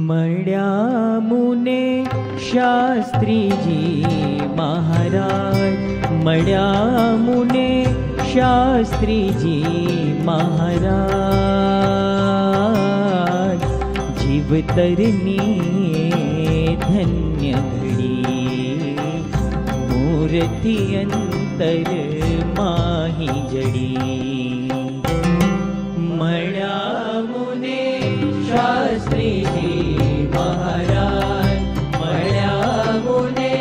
મળ્યા મુને શાસ્ત્રીજી મહારાજ, મળ્યા મુને શાસ્ત્રીજી મહારાજ, જીવતરની ધન્ય ઘડી, મૂર્તિ અંતર માહી જડી. મળ્યા મુને શાસ્ત્રીજી મહારાજ, મળ્યા મુને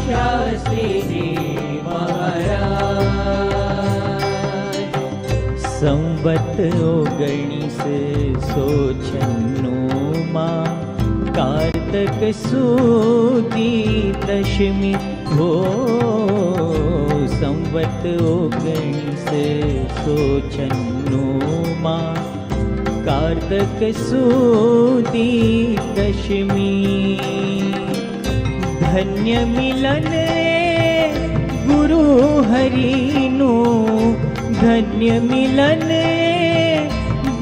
શાસ્ત્રીજી મહારાજ. સંવત 1996 કારતક સુદી દશમી હો. સંવત 1996 કારતક સુદી દશમી. ધન્ય મિલન ગુરુ હરિનું, ધન્ય મિલન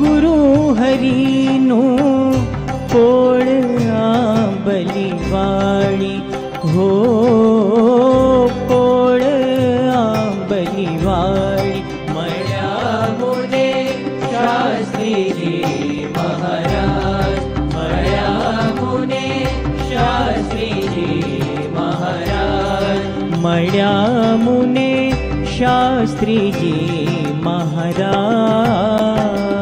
ગુરુ હરિનું, પોળ આંબલી વાળી હો, પોળ આંબલી વાળી. મળ્યા મુને શાસ્ત્રીજી મહારાજ, મળ્યા મુને શાસ્ત્રીજી મહારાજ, મળ્યા મુને શાસ્ત્રીજી મહારાજ.